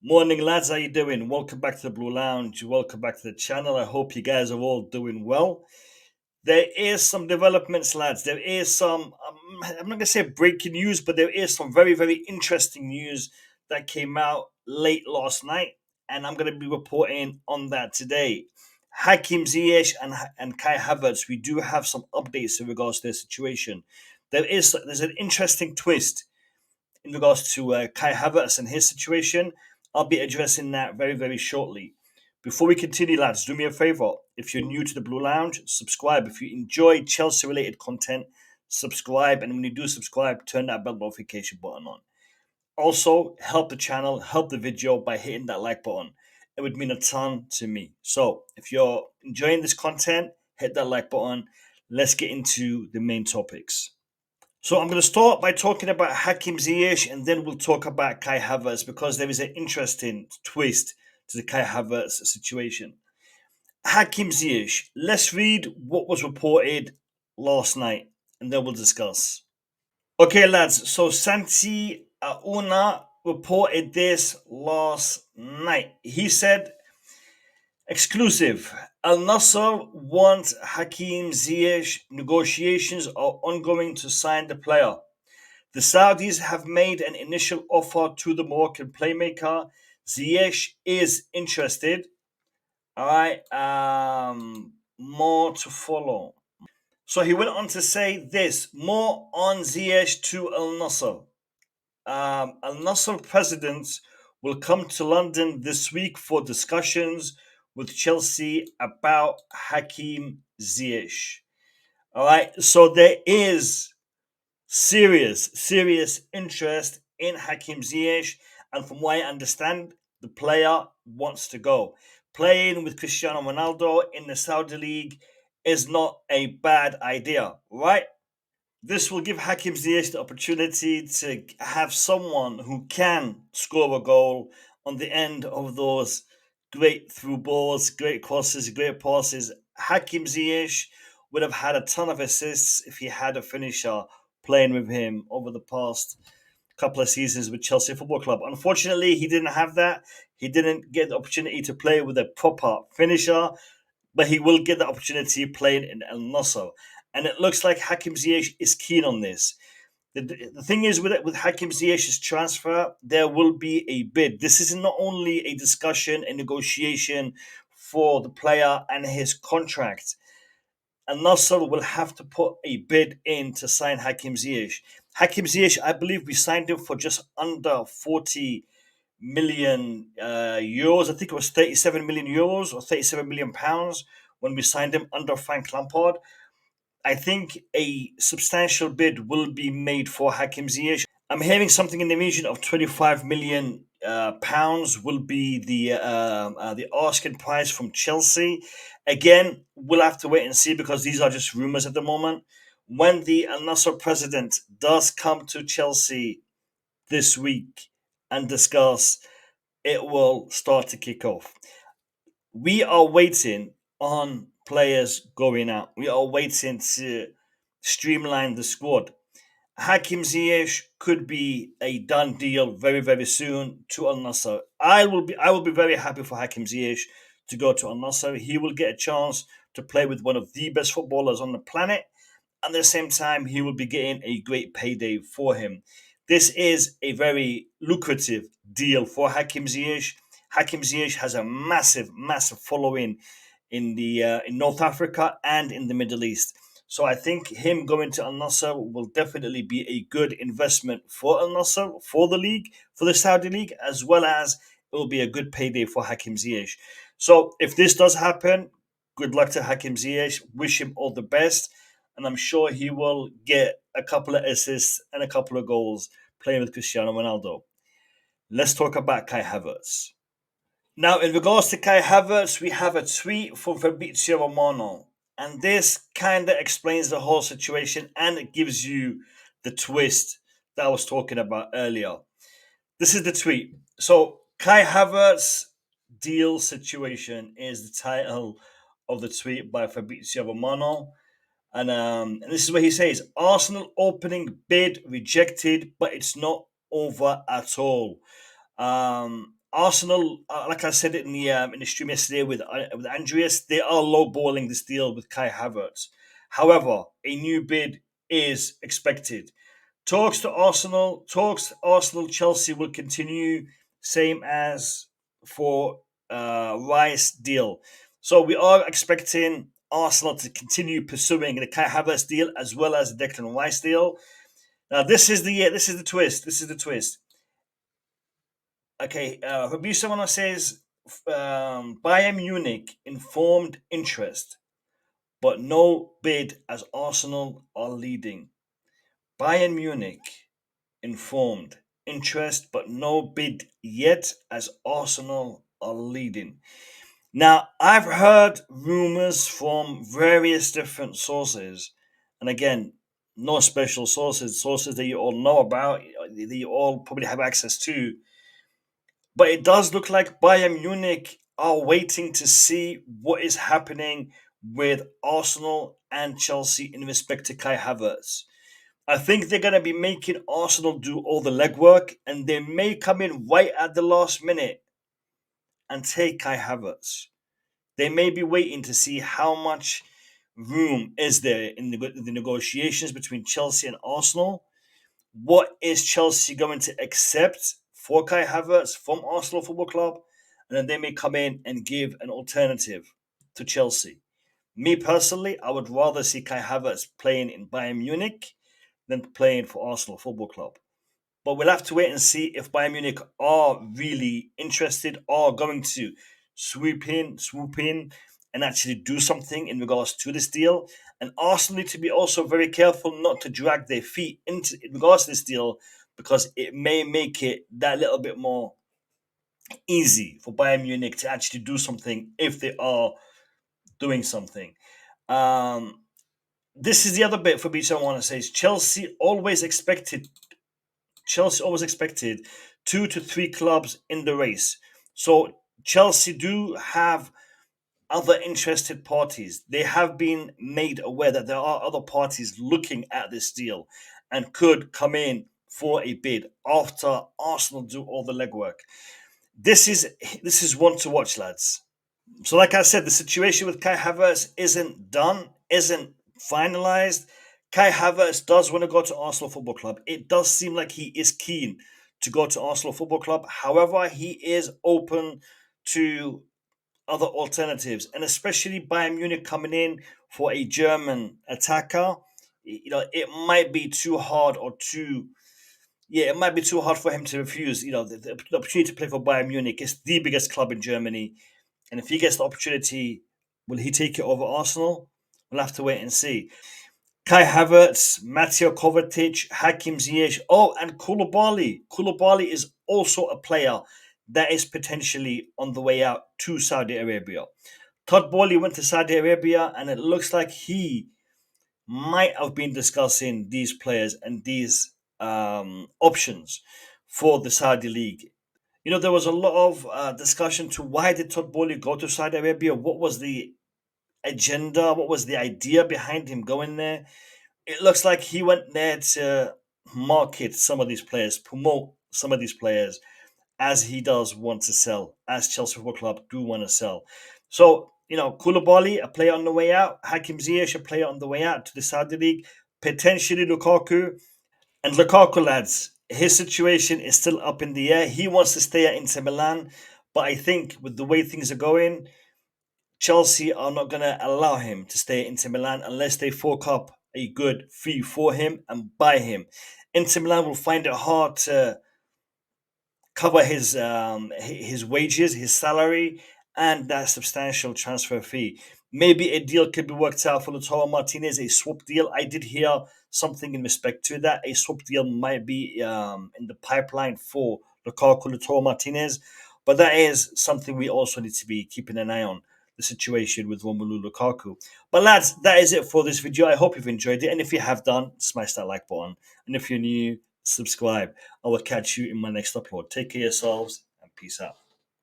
Morning, lads. How you doing? Welcome back to the Blue Lounge. Welcome back to the channel. I hope you guys are all doing well. There is some developments, lads. There is some. I'm not gonna say breaking news, but there is some very, very interesting news that came out late last night, and I'm gonna be reporting on that today. Hakim Ziyech and Kai Havertz. We do have some updates in regards to their situation. There's an interesting twist in regards to Kai Havertz and his situation. I'll be addressing that very, very shortly. Before we continue, lads, do me a favor. If you're new to the Blue Lounge, subscribe. If you enjoy Chelsea related content, subscribe. And when you do subscribe, turn that bell notification button on. Also, help the channel, help the video by hitting that like button. It would mean a ton to me. So, if you're enjoying this content, hit that like button. Let's get into the main topics. So I'm going to start by talking about Hakim Ziyech, and then we'll talk about Kai Havertz because there is an interesting twist to the Kai Havertz situation. Hakim Ziyech. Let's read what was reported last night, and then we'll discuss. Okay, lads. So Santi Auna reported this last night. He said, exclusive. Al-Nassr want Hakim Ziyech. Negotiations are ongoing to sign the player. The Saudis have made an initial offer to the Moroccan playmaker. Ziyech is interested. All right. More to follow. So he went on to say this: more on Ziyech to Al Nassr. Al Nassr president will come to London this week for discussions with Chelsea about Hakim Ziyech. All right. So there is serious interest in Hakim Ziyech, and from what I understand, the player wants to go. Playing with Cristiano Ronaldo in the Saudi League is not a bad idea, right? This will give Hakim Ziyech the opportunity to have someone who can score a goal on the end of those great through balls, great crosses, great passes. Hakim Ziyech would have had a ton of assists if he had a finisher playing with him over the past couple of seasons with Chelsea Football Club. Unfortunately, he didn't have that. He didn't get the opportunity to play with a proper finisher, but he will get the opportunity playing in Al Nassr. And it looks like Hakim Ziyech is keen on this. The thing is with Hakim Ziyech's transfer, there will be a bid. This is not only a discussion, a negotiation for the player and his contract. Al Nassr will have to put a bid in to sign Hakim Ziyech. Hakim Ziyech, I believe we signed him for just under 40 million euros. I think it was 37 million euros or 37 million pounds when we signed him under Frank Lampard. I think a substantial bid will be made for Hakim Ziyech. I'm hearing something in the region of 25 million pounds will be the asking price from Chelsea. Again, we'll have to wait and see because these are just rumors at the moment. When the Al Nassr president does come to Chelsea this week and discuss, it will start to kick off. We are waiting on players going out. We are waiting to streamline the squad. Hakim Ziyech could be a done deal very, very soon to Al Nassr. I will be very happy for Hakim Ziyech to go to Al Nassr. He will get a chance to play with one of the best footballers on the planet. At the same time, he will be getting a great payday for him. This is a very lucrative deal for Hakim Ziyech. Hakim Ziyech has a massive following in North Africa and in the Middle East. So I think him going to Al Nassr will definitely be a good investment for Al Nassr, for the league, for the Saudi league, as well as it will be a good payday for Hakim Ziyech. So if this does happen, good luck to Hakim Ziyech. Wish him all the best, and I'm sure he will get a couple of assists and a couple of goals playing with Cristiano Ronaldo. Let's talk about Kai Havertz. Now, in regards to Kai Havertz, we have a tweet from Fabrizio Romano. And this kind of explains the whole situation and it gives you the twist that I was talking about earlier. This is the tweet. So, Kai Havertz deal situation is the title of the tweet by Fabrizio Romano. And this is what he says: Arsenal opening bid rejected, but it's not over at all. Arsenal, like I said it in the stream yesterday with Andreas, they are lowballing this deal with Kai Havertz. However, a new bid is expected. Talks Arsenal, Chelsea will continue, same as for Rice deal. So we are expecting Arsenal to continue pursuing the Kai Havertz deal as well as the Declan Rice deal. Now this is the twist. This is the twist. Okay, Fabrizio says Bayern Munich informed interest, but no bid as Arsenal are leading. Bayern Munich informed interest, but no bid yet as Arsenal are leading. Now, I've heard rumors from various different sources, and again, no special sources that you all know about, that you all probably have access to. But it does look like Bayern Munich are waiting to see what is happening with Arsenal and Chelsea in respect to Kai Havertz. I think they're going to be making Arsenal do all the legwork, and they may come in right at the last minute and take Kai Havertz. They may be waiting to see how much room is there in the negotiations between Chelsea and Arsenal. What is Chelsea going to accept for Kai Havertz from Arsenal Football Club? And then they may come in and give an alternative to Chelsea. Me personally, I would rather see Kai Havertz playing in Bayern Munich than playing for Arsenal Football Club. But we'll have to wait and see if Bayern Munich are really interested or going to swoop in, and actually do something in regards to this deal. And Arsenal need to be also very careful not to drag their feet in regards to this deal, because it may make it that little bit more easy for Bayern Munich to actually do something if they are doing something. This is the other bit for me I want to say is Chelsea always expected 2 to 3 clubs in the race. So Chelsea do have other interested parties. They have been made aware that there are other parties looking at this deal and could come in for a bid after Arsenal do all the legwork. This is one to watch, lads. So like I said, the situation with Kai Havertz isn't done, isn't finalized. Kai Havertz does want to go to Arsenal Football Club. It does seem like he is keen to go to Arsenal Football Club. However, he is open to other alternatives, and especially Bayern Munich coming in for a German attacker. It might be too hard it might be too hard for him to refuse. The opportunity to play for Bayern Munich is the biggest club in Germany, and if he gets the opportunity, will he take it over Arsenal? We'll have to wait and see. Kai Havertz, Mateo Kovačić, Hakim Ziyech, and Koulibaly. Koulibaly is also a player that is potentially on the way out to Saudi Arabia. Todd Boehly went to Saudi Arabia, and it looks like he might have been discussing these players and these options for the Saudi league. There was a lot of discussion to why did Todd Boehly go to Saudi Arabia? What was the agenda? What was the idea behind him going there? It looks like he went there to market some of these players, promote some of these players, as he does want to sell, as Chelsea Football Club do want to sell. So, Koulibaly, a player on the way out, Hakim Ziyech, a player on the way out to the Saudi League, potentially Lukaku. And Lukaku, lads, his situation is still up in the air. He wants to stay at Inter Milan, but I think with the way things are going, Chelsea are not going to allow him to stay at Inter Milan unless they fork up a good fee for him and buy him. Inter Milan will find it hard to cover his wages, his salary, and that substantial transfer fee. Maybe a deal could be worked out for Lautaro Martinez, a swap deal. I did hear something in respect to that. A swap deal might be in the pipeline for Lukaku, Lautaro Martinez, but that is something we also need to be keeping an eye on, the situation with Romelu Lukaku. But lads, that is it for this video. I hope you've enjoyed it, and if you have done, smash that like button, and if you're new, subscribe. I will catch you in my next upload. Take care of yourselves, and peace out.